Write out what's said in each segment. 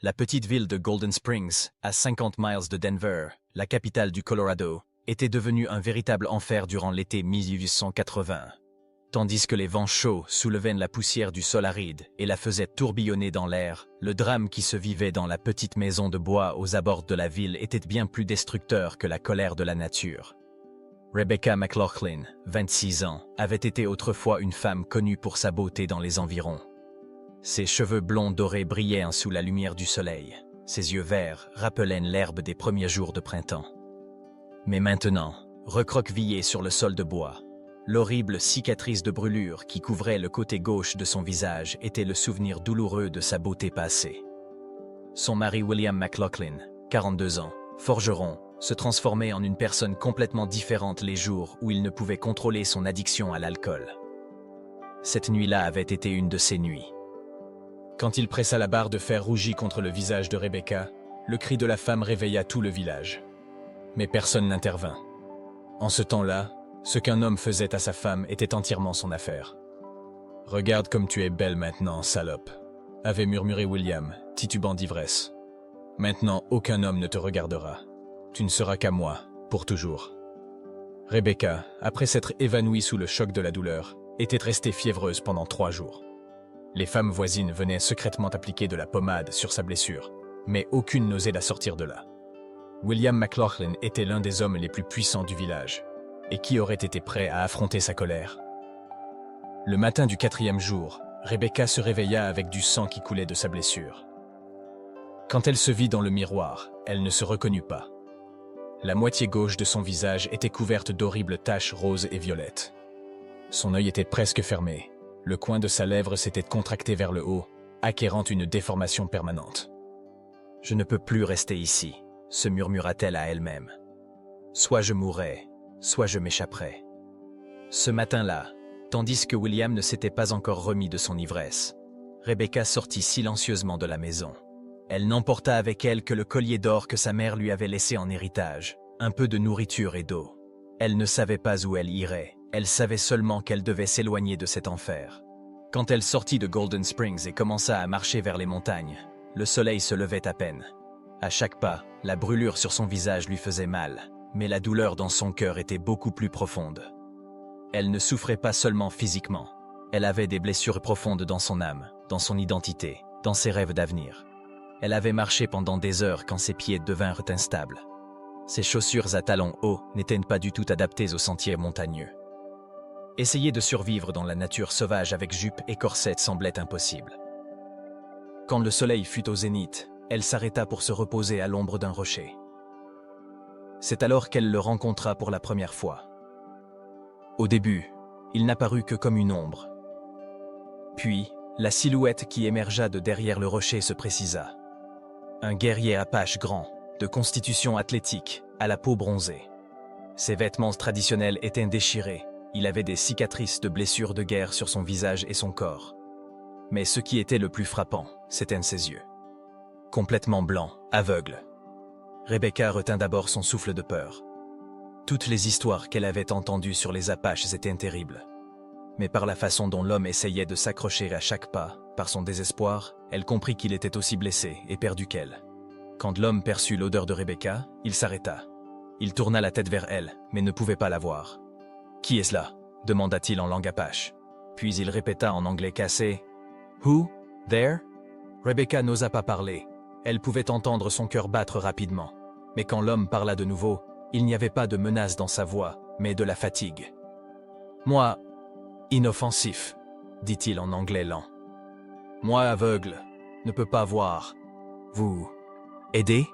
La petite ville de Golden Springs, à 50 miles de Denver, la capitale du Colorado, était devenue un véritable enfer durant l'été 1880. Tandis que les vents chauds soulevaient la poussière du sol aride et la faisaient tourbillonner dans l'air, le drame qui se vivait dans la petite maison de bois aux abords de la ville était bien plus destructeur que la colère de la nature. Rebecca McLaughlin, 26 ans, avait été autrefois une femme connue pour sa beauté dans les environs. Ses cheveux blonds dorés brillaient sous la lumière du soleil. Ses yeux verts rappelaient l'herbe des premiers jours de printemps. Mais maintenant, recroquevillée sur le sol de bois, l'horrible cicatrice de brûlure qui couvrait le côté gauche de son visage était le souvenir douloureux de sa beauté passée. Son mari William McLaughlin, 42 ans, forgeron, se transformait en une personne complètement différente les jours où il ne pouvait contrôler son addiction à l'alcool. Cette nuit-là avait été une de ces nuits. Quand il pressa la barre de fer rougie contre le visage de Rebecca, le cri de la femme réveilla tout le village. Mais personne n'intervint. En ce temps-là, ce qu'un homme faisait à sa femme était entièrement son affaire. « Regarde comme tu es belle maintenant, salope », avait murmuré William, titubant d'ivresse. « Maintenant, aucun homme ne te regardera. Tu ne seras qu'à moi, pour toujours. » Rebecca, après s'être évanouie sous le choc de la douleur, était restée fiévreuse pendant 3 jours. Les femmes voisines venaient secrètement appliquer de la pommade sur sa blessure, mais aucune n'osait la sortir de là. William McLaughlin était l'un des hommes les plus puissants du village, et qui aurait été prêt à affronter sa colère? Le matin du 4e jour, Rebecca se réveilla avec du sang qui coulait de sa blessure. Quand elle se vit dans le miroir, elle ne se reconnut pas. La moitié gauche de son visage était couverte d'horribles taches roses et violettes. Son œil était presque fermé. Le coin de sa lèvre s'était contracté vers le haut, acquérant une déformation permanente. « Je ne peux plus rester ici », se murmura-t-elle à elle-même. « Soit je mourrai, soit je m'échapperai. » Ce matin-là, tandis que William ne s'était pas encore remis de son ivresse, Rebecca sortit silencieusement de la maison. Elle n'emporta avec elle que le collier d'or que sa mère lui avait laissé en héritage, un peu de nourriture et d'eau. Elle ne savait pas où elle irait, elle savait seulement qu'elle devait s'éloigner de cet enfer. Quand elle sortit de Golden Springs et commença à marcher vers les montagnes, le soleil se levait à peine. À chaque pas, la brûlure sur son visage lui faisait mal, mais la douleur dans son cœur était beaucoup plus profonde. Elle ne souffrait pas seulement physiquement, elle avait des blessures profondes dans son âme, dans son identité, dans ses rêves d'avenir. Elle avait marché pendant des heures quand ses pieds devinrent instables. Ses chaussures à talons hauts n'étaient pas du tout adaptées aux sentiers montagneux. Essayer de survivre dans la nature sauvage avec jupe et corset semblait impossible. Quand le soleil fut au zénith, elle s'arrêta pour se reposer à l'ombre d'un rocher. C'est alors qu'elle le rencontra pour la première fois. Au début, il n'apparut que comme une ombre. Puis, la silhouette qui émergea de derrière le rocher se précisa. Un guerrier apache grand, de constitution athlétique, à la peau bronzée. Ses vêtements traditionnels étaient déchirés. Il avait des cicatrices de blessures de guerre sur son visage et son corps. Mais ce qui était le plus frappant, c'étaient ses yeux. Complètement blancs, aveugles. Rebecca retint d'abord son souffle de peur. Toutes les histoires qu'elle avait entendues sur les Apaches étaient terribles. Mais par la façon dont l'homme essayait de s'accrocher à chaque pas, par son désespoir, elle comprit qu'il était aussi blessé et perdu qu'elle. Quand l'homme perçut l'odeur de Rebecca, il s'arrêta. Il tourna la tête vers elle, mais ne pouvait pas la voir. « Qui est-ce là » demanda-t-il en langue apache. Puis il répéta en anglais cassé « Who? There ?» Rebecca n'osa pas parler. Elle pouvait entendre son cœur battre rapidement. Mais quand l'homme parla de nouveau, il n'y avait pas de menace dans sa voix, mais de la fatigue. « Moi, inoffensif, » dit-il en anglais lent. « Moi aveugle, ne peux pas voir. Vous aider ?»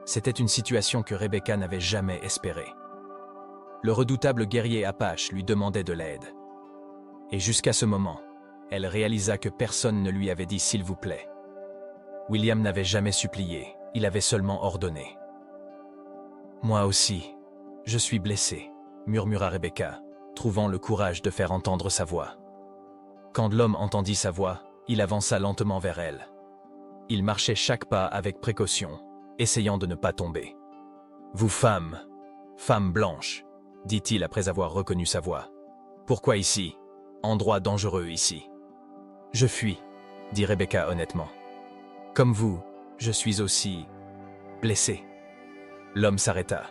C'était une situation que Rebecca n'avait jamais espérée. Le redoutable guerrier apache lui demandait de l'aide. Et jusqu'à ce moment, elle réalisa que personne ne lui avait dit « s'il vous plaît ». William n'avait jamais supplié, il avait seulement ordonné. « Moi aussi, je suis blessé », murmura Rebecca, trouvant le courage de faire entendre sa voix. Quand l'homme entendit sa voix, il avança lentement vers elle. Il marchait chaque pas avec précaution, essayant de ne pas tomber. « Vous femme blanche », dit-il après avoir reconnu sa voix. « Pourquoi ici? Endroit dangereux ici. » « Je fuis », dit Rebecca honnêtement. Comme vous, je suis aussi blessé. L'homme s'arrêta.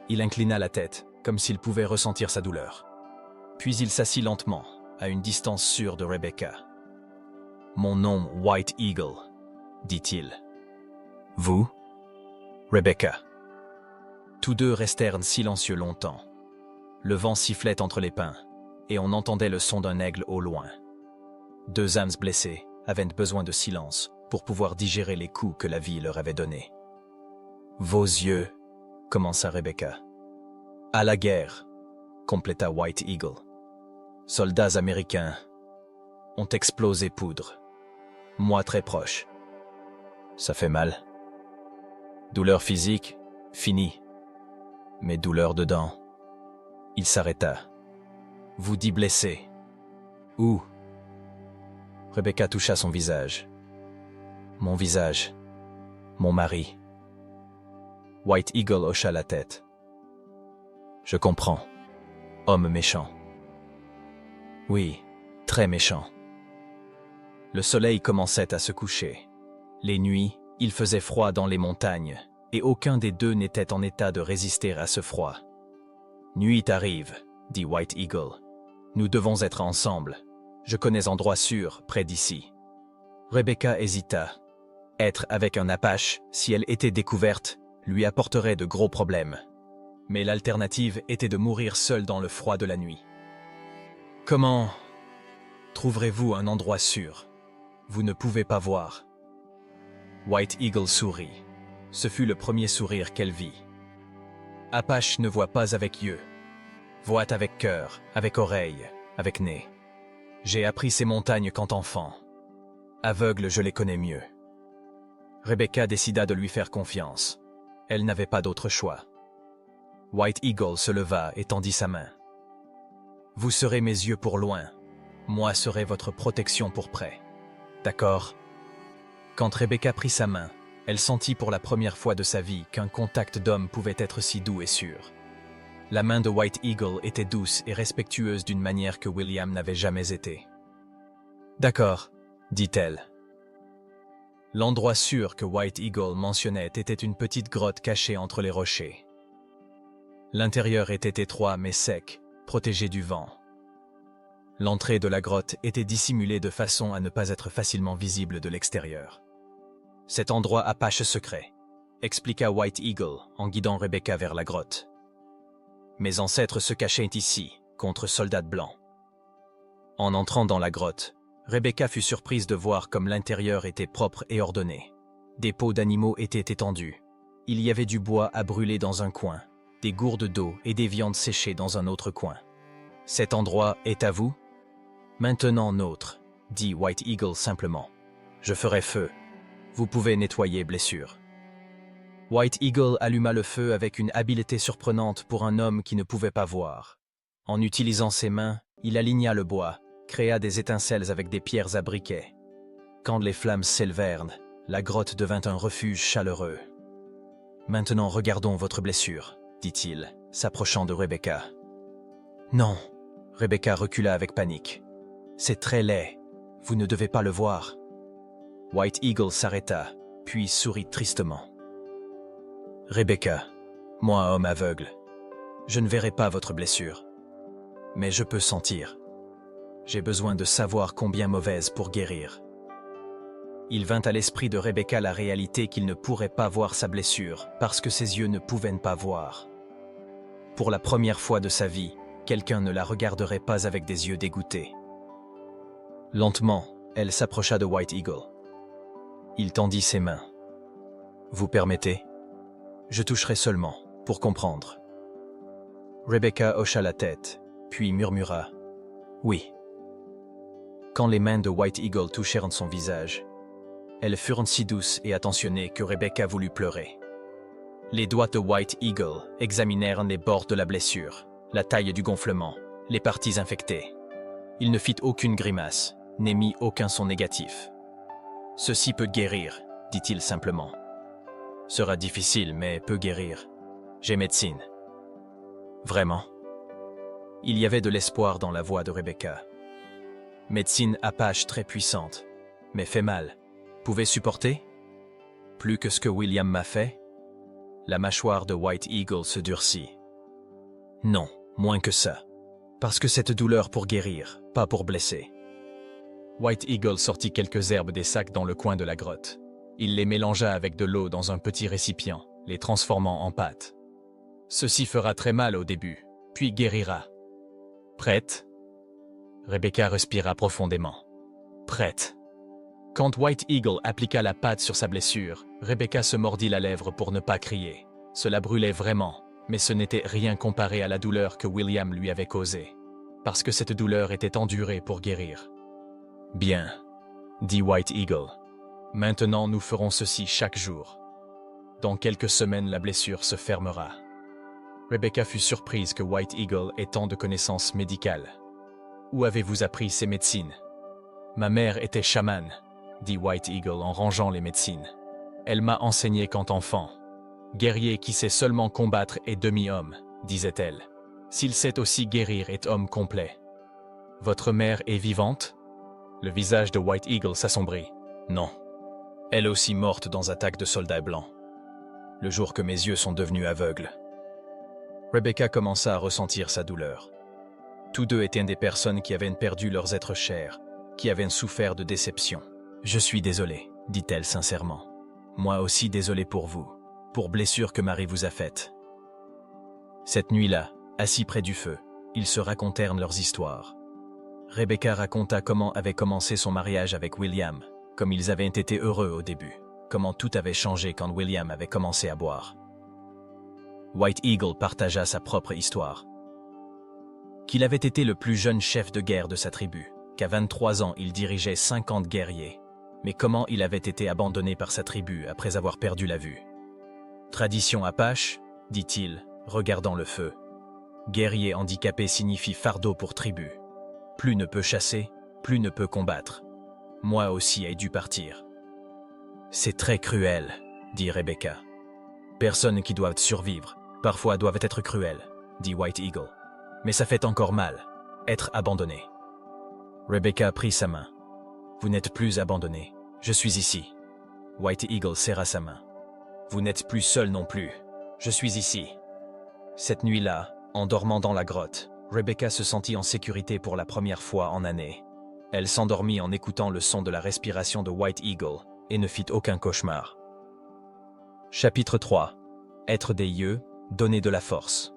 Il inclina la tête, comme s'il pouvait ressentir sa douleur. Puis il s'assit lentement, à une distance sûre de Rebecca. « Mon nom, White Eagle, » dit-il. « Vous » Rebecca. Tous deux restèrent silencieux longtemps. Le vent sifflait entre les pins, et on entendait le son d'un aigle au loin. Deux âmes blessées avaient besoin de silence pour pouvoir digérer les coups que la vie leur avait donnés. « Vos yeux » commença Rebecca. « À la guerre » compléta White Eagle. « Soldats américains ont explosé poudre. Moi très proche. Ça fait mal. Douleur physique, fini. Mais douleur dedans. » Il s'arrêta. « Vous dit blessé. Où » Rebecca toucha son visage. « Mon visage. Mon mari. » White Eagle hocha la tête. « Je comprends. Homme méchant. » « Oui, très méchant. » Le soleil commençait à se coucher. Les nuits, il faisait froid dans les montagnes, et aucun des deux n'était en état de résister à ce froid. « Nuit arrive, » dit White Eagle. « Nous devons être ensemble. Je connais endroit sûr, près d'ici. » Rebecca hésita. Être avec un Apache, si elle était découverte, lui apporterait de gros problèmes. Mais l'alternative était de mourir seule dans le froid de la nuit. « Comment trouverez-vous un endroit sûr? Vous ne pouvez pas voir. » White Eagle sourit. Ce fut le premier sourire qu'elle vit. « Apache ne voit pas avec yeux. Voit avec cœur, avec oreille, avec nez. J'ai appris ces montagnes quand enfant. Aveugle, je les connais mieux. » Rebecca décida de lui faire confiance. Elle n'avait pas d'autre choix. White Eagle se leva et tendit sa main. « Vous serez mes yeux pour loin. Moi serai votre protection pour près. D'accord ?» Quand Rebecca prit sa main, elle sentit pour la première fois de sa vie qu'un contact d'homme pouvait être si doux et sûr. La main de White Eagle était douce et respectueuse d'une manière que William n'avait jamais été. « D'accord, » dit-elle. L'endroit sûr que White Eagle mentionnait était une petite grotte cachée entre les rochers. L'intérieur était étroit mais sec, protégé du vent. L'entrée de la grotte était dissimulée de façon à ne pas être facilement visible de l'extérieur. « Cet endroit Apache secret », expliqua White Eagle en guidant Rebecca vers la grotte. « Mes ancêtres se cachaient ici, contre soldats blancs. » En entrant dans la grotte, Rebecca fut surprise de voir comme l'intérieur était propre et ordonné. Des peaux d'animaux étaient étendues. Il y avait du bois à brûler dans un coin, des gourdes d'eau et des viandes séchées dans un autre coin. « Cet endroit est à vous ? » « Maintenant nôtre, » dit White Eagle simplement. « Je ferai feu. Vous pouvez nettoyer blessure. » White Eagle alluma le feu avec une habileté surprenante pour un homme qui ne pouvait pas voir. En utilisant ses mains, il aligna le bois, créa des étincelles avec des pierres à briquet. Quand les flammes s'élevèrent, la grotte devint un refuge chaleureux. « Maintenant regardons votre blessure, » dit-il, s'approchant de Rebecca. « Non !» Rebecca recula avec panique. « C'est très laid. Vous ne devez pas le voir. » White Eagle s'arrêta, puis sourit tristement. « Rebecca, moi homme aveugle, je ne verrai pas votre blessure. Mais je peux sentir. J'ai besoin de savoir combien mauvaise pour guérir. » Il vint à l'esprit de Rebecca la réalité qu'il ne pourrait pas voir sa blessure parce que ses yeux ne pouvaient pas voir. Pour la première fois de sa vie, quelqu'un ne la regarderait pas avec des yeux dégoûtés. Lentement, elle s'approcha de White Eagle. Il tendit ses mains. « Vous permettez ? Je toucherai seulement, pour comprendre. » Rebecca hocha la tête, puis murmura « Oui. » Quand les mains de White Eagle touchèrent son visage, elles furent si douces et attentionnées que Rebecca voulut pleurer. Les doigts de White Eagle examinèrent les bords de la blessure, la taille du gonflement, les parties infectées. Il ne fit aucune grimace, n'émit aucun son négatif. « Ceci peut guérir, » dit-il simplement. « Sera difficile, mais peut guérir. J'ai médecine. » Vraiment ? Il y avait de l'espoir dans la voix de Rebecca. « Médecine Apache très puissante, mais fait mal. Pouvez supporter ? Plus que ce que William m'a fait? La mâchoire de White Eagle se durcit. Non, moins que ça. Parce que cette douleur pour guérir, pas pour blesser. White Eagle sortit quelques herbes des sacs dans le coin de la grotte. Il les mélangea avec de l'eau dans un petit récipient, les transformant en pâte. Ceci fera très mal au début, puis guérira. Prête? Rebecca respira profondément. Prête. Quand White Eagle appliqua la pâte sur sa blessure, Rebecca se mordit la lèvre pour ne pas crier. Cela brûlait vraiment, mais ce n'était rien comparé à la douleur que William lui avait causée. Parce que cette douleur était endurée pour guérir. Bien, dit White Eagle. Maintenant nous ferons ceci chaque jour. Dans quelques semaines la blessure se fermera. Rebecca fut surprise que White Eagle ait tant de connaissances médicales. Où avez-vous appris ces médecines? Ma mère était chamane, dit White Eagle en rangeant les médecines. Elle m'a enseigné quand enfant. Guerrier qui sait seulement combattre est demi-homme, disait-elle. S'il sait aussi guérir est homme complet. Votre mère est vivante? Le visage de White Eagle s'assombrit. Non. Elle aussi morte dans attaque de soldats blancs. Le jour que mes yeux sont devenus aveugles. Rebecca commença à ressentir sa douleur. Tous deux étaient des personnes qui avaient perdu leurs êtres chers, qui avaient souffert de déception. Je suis désolée, dit-elle sincèrement. Moi aussi désolée pour vous, pour blessures que Marie vous a faites. Cette nuit-là, assis près du feu, ils se racontèrent leurs histoires. Rebecca raconta comment avait commencé son mariage avec William, comme ils avaient été heureux au début, comment tout avait changé quand William avait commencé à boire. White Eagle partagea sa propre histoire. Qu'il avait été le plus jeune chef de guerre de sa tribu, qu'à 23 ans il dirigeait 50 guerriers, mais comment il avait été abandonné par sa tribu après avoir perdu la vue. Tradition Apache, dit-il, regardant le feu. Guerrier handicapé signifie fardeau pour tribu. Plus ne peut chasser, plus ne peut combattre. Moi aussi ai dû partir. C'est très cruel, dit Rebecca. Personnes qui doivent survivre, parfois doivent être cruelles, dit White Eagle. Mais ça fait encore mal, être abandonné. Rebecca prit sa main. Vous n'êtes plus abandonné, je suis ici. White Eagle serra sa main. Vous n'êtes plus seul non plus, je suis ici. Cette nuit-là, en dormant dans la grotte, Rebecca se sentit en sécurité pour la première fois en années. Elle s'endormit en écoutant le son de la respiration de White Eagle et ne fit aucun cauchemar. Chapitre 3. Être des yeux, donner de la force.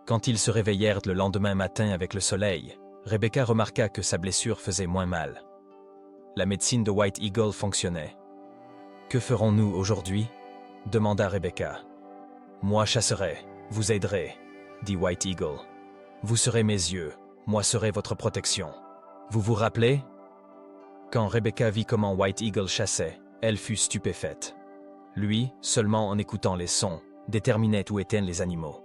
Quand ils se réveillèrent le lendemain matin avec le soleil, Rebecca remarqua que sa blessure faisait moins mal. La médecine de White Eagle fonctionnait. « Que ferons-nous aujourd'hui » demanda Rebecca. « Moi chasserai, vous aiderai, » dit White Eagle. « Vous serez mes yeux, moi serai votre protection. Vous vous rappelez » Quand Rebecca vit comment White Eagle chassait, elle fut stupéfaite. Lui, seulement en écoutant les sons, déterminait où étaient les animaux.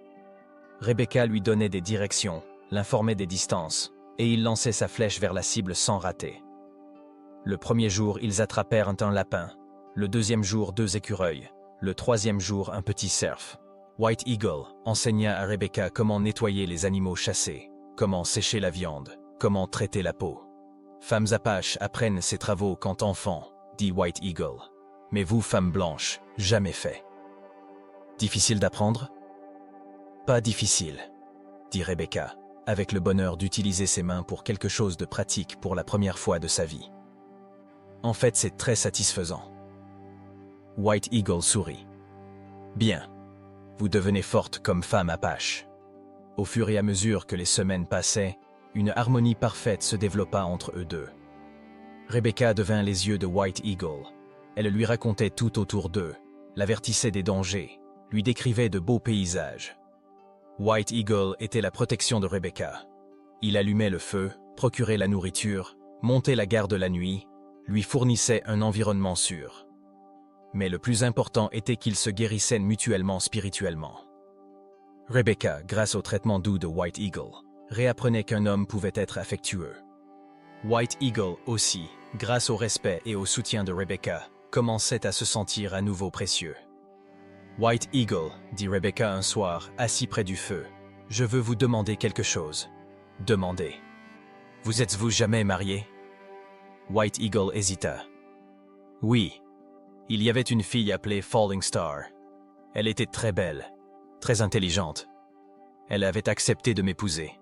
Rebecca lui donnait des directions, l'informait des distances, et il lançait sa flèche vers la cible sans rater. Le premier jour, ils attrapèrent un lapin, le deuxième jour 2 écureuils, le troisième jour un petit cerf. White Eagle enseigna à Rebecca comment nettoyer les animaux chassés, comment sécher la viande, comment traiter la peau. Femmes apaches apprennent ces travaux quand enfants, dit White Eagle. Mais vous, femmes blanches, jamais fait. Difficile d'apprendre? Pas difficile, dit Rebecca, avec le bonheur d'utiliser ses mains pour quelque chose de pratique pour la première fois de sa vie. En fait, c'est très satisfaisant. White Eagle sourit. Bien. Vous devenez forte comme femme apache. Au fur et à mesure que les semaines passaient, une harmonie parfaite se développa entre eux deux. Rebecca devint les yeux de White Eagle. Elle lui racontait tout autour d'eux, l'avertissait des dangers, lui décrivait de beaux paysages. White Eagle était la protection de Rebecca. Il allumait le feu, procurait la nourriture, montait la garde la nuit, lui fournissait un environnement sûr. Mais le plus important était qu'ils se guérissaient mutuellement spirituellement. Rebecca, grâce au traitement doux de White Eagle, réapprenait qu'un homme pouvait être affectueux. White Eagle aussi, grâce au respect et au soutien de Rebecca, commençait à se sentir à nouveau précieux. White Eagle, dit Rebecca un soir, assis près du feu, « Je veux vous demander quelque chose. » Demandez. « Vous êtes-vous jamais marié » White Eagle hésita. « Oui. » Il y avait une fille appelée Falling Star. Elle était très belle, très intelligente. Elle avait accepté de m'épouser.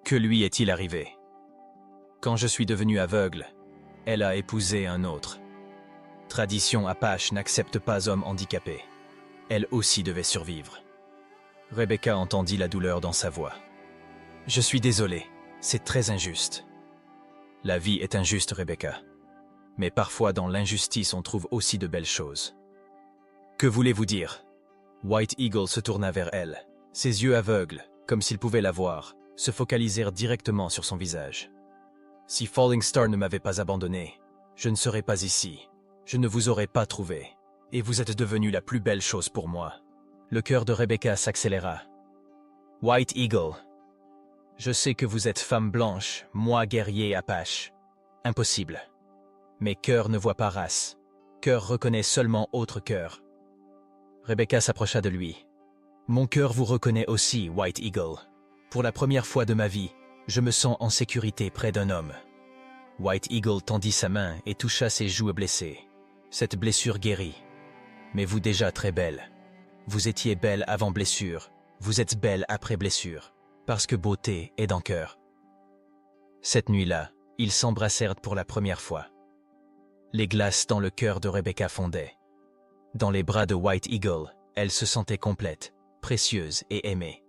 Que lui est-il arrivé? Quand je suis devenu aveugle, elle a épousé un autre. Tradition Apache n'accepte pas homme handicapé. Elle aussi devait survivre. Rebecca entendit la douleur dans sa voix. Je suis désolé, c'est très injuste. La vie est injuste, Rebecca. Mais parfois dans l'injustice on trouve aussi de belles choses. Que voulez-vous dire? White Eagle se tourna vers elle. Ses yeux aveugles, comme s'il pouvait la voir, se focalisèrent directement sur son visage. Si Falling Star ne m'avait pas abandonné, je ne serais pas ici. Je ne vous aurais pas trouvé. Et vous êtes devenue la plus belle chose pour moi. Le cœur de Rebecca s'accéléra. White Eagle. Je sais que vous êtes femme blanche, moi guerrier Apache. Impossible. Mais cœur ne voit pas race. Cœur reconnaît seulement autre cœur. Rebecca s'approcha de lui. Mon cœur vous reconnaît aussi, White Eagle. Pour la première fois de ma vie, je me sens en sécurité près d'un homme. White Eagle tendit sa main et toucha ses joues blessées. Cette blessure guérit. Mais vous déjà très belle. Vous étiez belle avant blessure. Vous êtes belle après blessure. Parce que beauté est dans cœur. Cette nuit-là, ils s'embrassèrent pour la première fois. Les glaces dans le cœur de Rebecca fondaient. Dans les bras de White Eagle, elle se sentait complète, précieuse et aimée.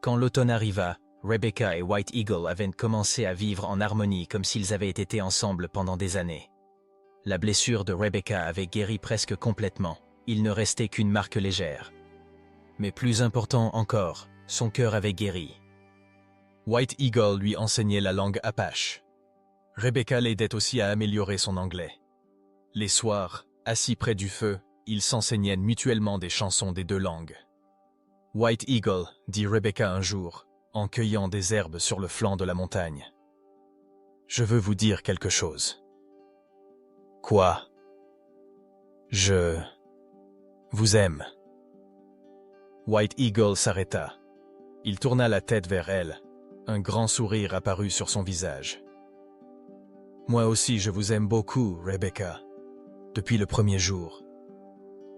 Quand l'automne arriva, Rebecca et White Eagle avaient commencé à vivre en harmonie comme s'ils avaient été ensemble pendant des années. La blessure de Rebecca avait guéri presque complètement. Il ne restait qu'une marque légère. Mais plus important encore, son cœur avait guéri. White Eagle lui enseignait la langue Apache. Rebecca l'aidait aussi à améliorer son anglais. Les soirs, assis près du feu, ils s'enseignaient mutuellement des chansons des deux langues. White Eagle, dit Rebecca un jour, en cueillant des herbes sur le flanc de la montagne. Je veux vous dire quelque chose. Quoi? Je vous aime. White Eagle s'arrêta. Il tourna la tête vers elle. Un grand sourire apparut sur son visage. Moi aussi je vous aime beaucoup, Rebecca. Depuis le premier jour.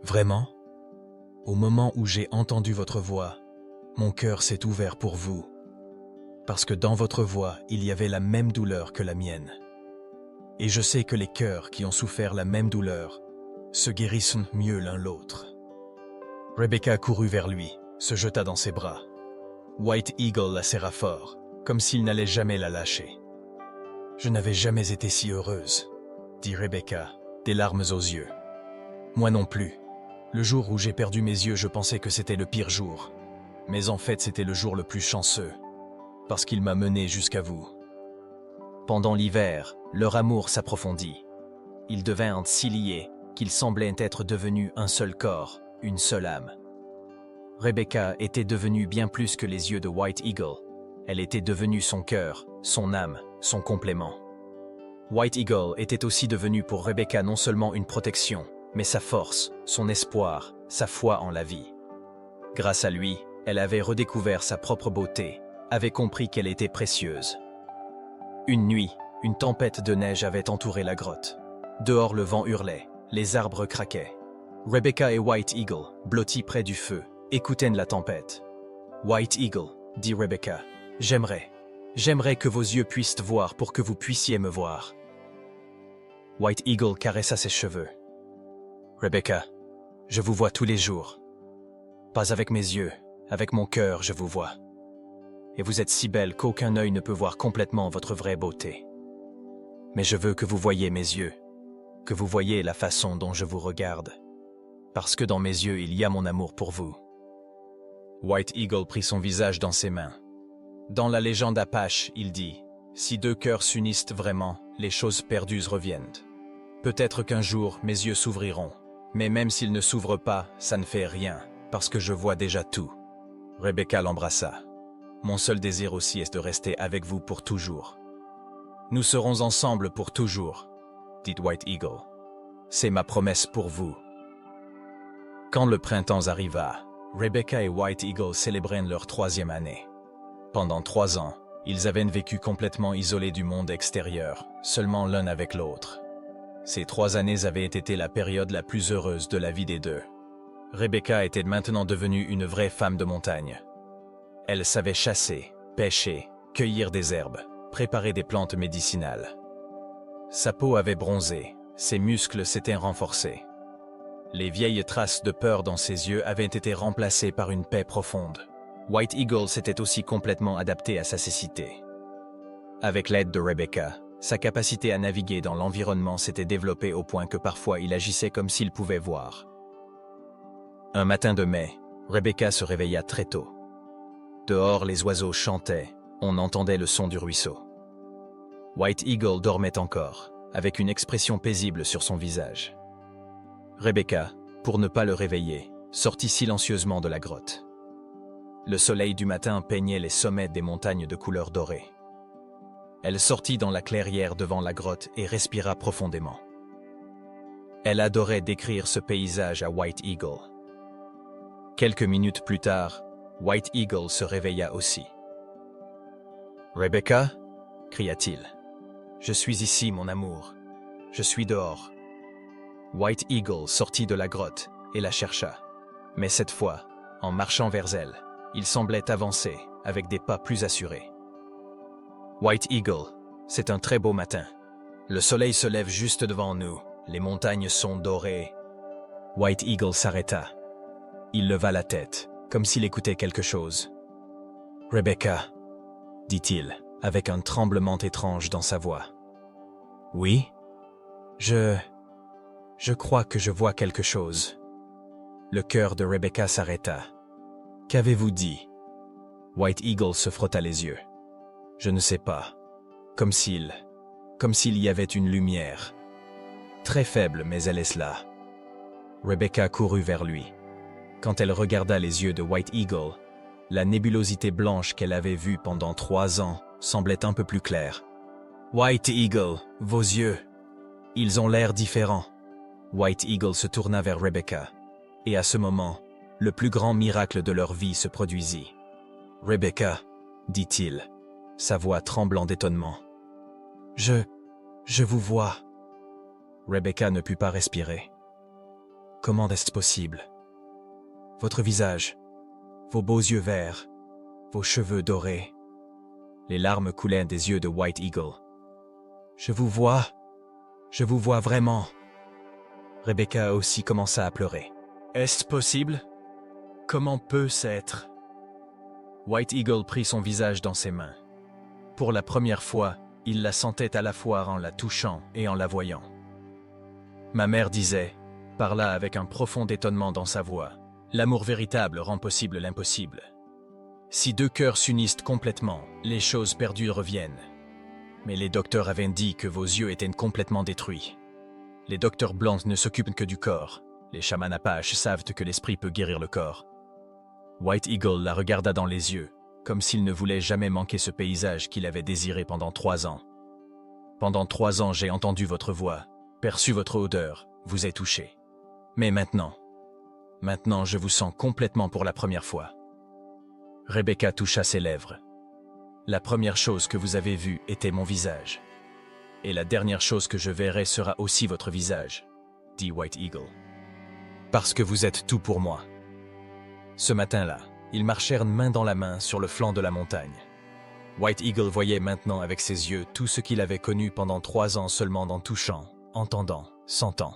Vraiment? Au moment où j'ai entendu votre voix, mon cœur s'est ouvert pour vous. Parce que dans votre voix, il y avait la même douleur que la mienne. Et je sais que les cœurs qui ont souffert la même douleur se guérissent mieux l'un l'autre. Rebecca courut vers lui, se jeta dans ses bras. White Eagle la serra fort, comme s'il n'allait jamais la lâcher. « Je n'avais jamais été si heureuse, » dit Rebecca, des larmes aux yeux. « Moi non plus. Le jour où j'ai perdu mes yeux, je pensais que c'était le pire jour. Mais en fait, c'était le jour le plus chanceux, parce qu'il m'a mené jusqu'à vous. » Pendant l'hiver, leur amour s'approfondit. Ils devinrent si liés qu'ils semblaient être devenus un seul corps, une seule âme. Rebecca était devenue bien plus que les yeux de White Eagle. Elle était devenue son cœur, son âme, son complément. White Eagle était aussi devenu pour Rebecca non seulement une protection, mais sa force, son espoir, sa foi en la vie. Grâce à lui, elle avait redécouvert sa propre beauté, avait compris qu'elle était précieuse. Une nuit, une tempête de neige avait entouré la grotte. Dehors, le vent hurlait, les arbres craquaient. Rebecca et White Eagle, blottis près du feu, écoutaient la tempête. « White Eagle, » dit Rebecca, « j'aimerais que vos yeux puissent voir pour que vous puissiez me voir. » White Eagle caressa ses cheveux. « Rebecca, je vous vois tous les jours. Pas avec mes yeux, avec mon cœur je vous vois. Et vous êtes si belle qu'aucun œil ne peut voir complètement votre vraie beauté. Mais je veux que vous voyiez mes yeux, que vous voyiez la façon dont je vous regarde, parce que dans mes yeux il y a mon amour pour vous. » White Eagle prit son visage dans ses mains. Dans la légende Apache, il dit « Si deux cœurs s'unissent vraiment, les choses perdues reviennent. Peut-être qu'un jour, mes yeux s'ouvriront, mais même s'ils ne s'ouvrent pas, ça ne fait rien, parce que je vois déjà tout. » Rebecca l'embrassa. « Mon seul désir aussi est de rester avec vous pour toujours. »« Nous serons ensemble pour toujours, » dit White Eagle. « C'est ma promesse pour vous. » Quand le printemps arriva, Rebecca et White Eagle célébrèrent leur 3e année. Pendant 3 ans, ils avaient vécu complètement isolés du monde extérieur, seulement l'un avec l'autre. Ces 3 années avaient été la période la plus heureuse de la vie des deux. Rebecca était maintenant devenue une vraie femme de montagne. Elle savait chasser, pêcher, cueillir des herbes, préparer des plantes médicinales. Sa peau avait bronzé, ses muscles s'étaient renforcés. Les vieilles traces de peur dans ses yeux avaient été remplacées par une paix profonde. White Eagle s'était aussi complètement adapté à sa cécité. Avec l'aide de Rebecca, sa capacité à naviguer dans l'environnement s'était développée au point que parfois il agissait comme s'il pouvait voir. Un matin de mai, Rebecca se réveilla très tôt. Dehors, les oiseaux chantaient, on entendait le son du ruisseau. White Eagle dormait encore, avec une expression paisible sur son visage. Rebecca, pour ne pas le réveiller, sortit silencieusement de la grotte. Le soleil du matin peignait les sommets des montagnes de couleur dorée. Elle sortit dans la clairière devant la grotte et respira profondément. Elle adorait décrire ce paysage à White Eagle. Quelques minutes plus tard, White Eagle se réveilla aussi. « Rebecca » cria-t-il. « Je suis ici, mon amour. Je suis dehors. » White Eagle sortit de la grotte et la chercha. Mais cette fois, en marchant vers elle, il semblait avancer avec des pas plus assurés. « White Eagle, c'est un très beau matin. Le soleil se lève juste devant nous. Les montagnes sont dorées. » White Eagle s'arrêta. Il leva la tête, comme s'il écoutait quelque chose. « Rebecca, » dit-il, avec un tremblement étrange dans sa voix. « Oui, je crois que je vois quelque chose. » Le cœur de Rebecca s'arrêta. « Qu'avez-vous dit ?» White Eagle se frotta les yeux. « Je ne sais pas. Comme s'il y avait une lumière. Très faible, mais elle est là. » Rebecca courut vers lui. Quand elle regarda les yeux de White Eagle, la nébulosité blanche qu'elle avait vue pendant 3 ans semblait un peu plus claire. « White Eagle, vos yeux, ils ont l'air différents. » White Eagle se tourna vers Rebecca, et à ce moment, le plus grand miracle de leur vie se produisit. « Rebecca, » dit-il, sa voix tremblant d'étonnement. « Je vous vois. » Rebecca ne put pas respirer. « Comment est-ce possible? Votre visage, vos beaux yeux verts, vos cheveux dorés. » Les larmes coulaient des yeux de White Eagle. « Je vous vois vraiment. » Rebecca aussi commença à pleurer. « Est-ce possible? Comment peut-ce être? » White Eagle prit son visage dans ses mains. Pour la première fois, il la sentait à la fois en la touchant et en la voyant. Ma mère disait, parla avec un profond étonnement dans sa voix, « L'amour véritable rend possible l'impossible. Si 2 cœurs s'unissent complètement, les choses perdues reviennent. Mais les docteurs avaient dit que vos yeux étaient complètement détruits. Les docteurs blancs ne s'occupent que du corps. Les chamans apaches savent que l'esprit peut guérir le corps. » White Eagle la regarda dans les yeux, comme s'il ne voulait jamais manquer ce paysage qu'il avait désiré pendant 3 ans. « Pendant 3 ans, j'ai entendu votre voix, perçu votre odeur, vous ai touché. Mais maintenant, je vous sens complètement pour la première fois. » Rebecca toucha ses lèvres. « La première chose que vous avez vue était mon visage. Et la dernière chose que je verrai sera aussi votre visage, » dit White Eagle. « Parce que vous êtes tout pour moi. » Ce matin-là, ils marchèrent main dans la main sur le flanc de la montagne. White Eagle voyait maintenant avec ses yeux tout ce qu'il avait connu pendant 3 ans seulement en touchant, entendant, sentant.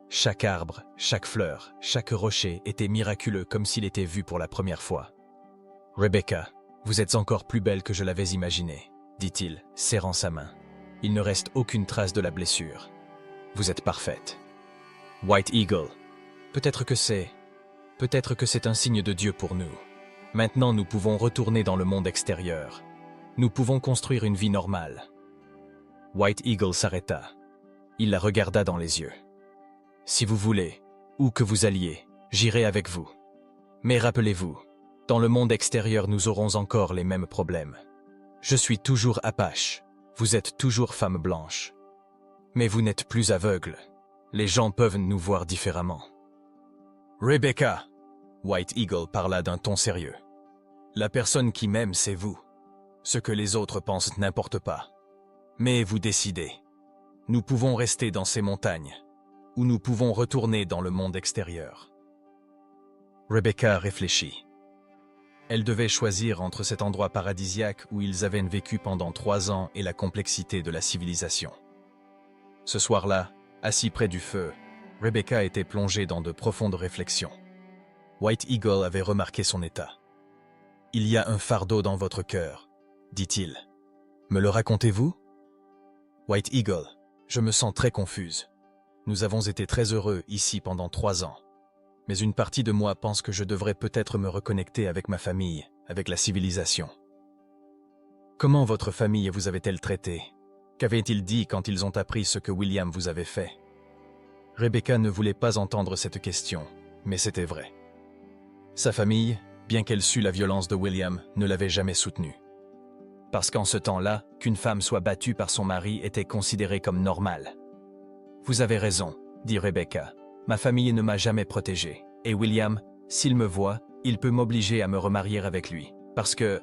Chaque arbre, chaque fleur, chaque rocher était miraculeux comme s'il était vu pour la première fois. « Rebecca, vous êtes encore plus belle que je l'avais imaginé, » dit-il, serrant sa main. « Il ne reste aucune trace de la blessure. Vous êtes parfaite. » White Eagle, peut-être que c'est un signe de Dieu pour nous. Maintenant, nous pouvons retourner dans le monde extérieur. Nous pouvons construire une vie normale. White Eagle s'arrêta. Il la regarda dans les yeux. « Si vous voulez, où que vous alliez, j'irai avec vous. Mais rappelez-vous, dans le monde extérieur, nous aurons encore les mêmes problèmes. Je suis toujours Apache, vous êtes toujours femme blanche. Mais vous n'êtes plus aveugle. Les gens peuvent nous voir différemment. » Rebecca, White Eagle parla d'un ton sérieux. La personne qui m'aime, c'est vous. Ce que les autres pensent n'importe pas. Mais vous décidez. Nous pouvons rester dans ces montagnes, ou nous pouvons retourner dans le monde extérieur. Rebecca réfléchit. Elle devait choisir entre cet endroit paradisiaque où ils avaient vécu pendant 3 ans et la complexité de la civilisation. Ce soir-là, assis près du feu, Rebecca était plongée dans de profondes réflexions. White Eagle avait remarqué son état. « Il y a un fardeau dans votre cœur, dit-il. Me le racontez-vous » White Eagle, je me sens très confuse. Nous avons été très heureux ici pendant 3 ans. Mais une partie de moi pense que je devrais peut-être me reconnecter avec ma famille, avec la civilisation. Comment votre famille vous avait-elle traité? Qu'avaient-ils dit quand ils ont appris ce que William vous avait fait? Rebecca ne voulait pas entendre cette question, mais c'était vrai. Sa famille, bien qu'elle sût la violence de William, ne l'avait jamais soutenu. Parce qu'en ce temps-là, qu'une femme soit battue par son mari était considéré comme normal. « Vous avez raison, » dit Rebecca. « Ma famille ne m'a jamais protégé. Et William, s'il me voit, il peut m'obliger à me remarier avec lui. Parce que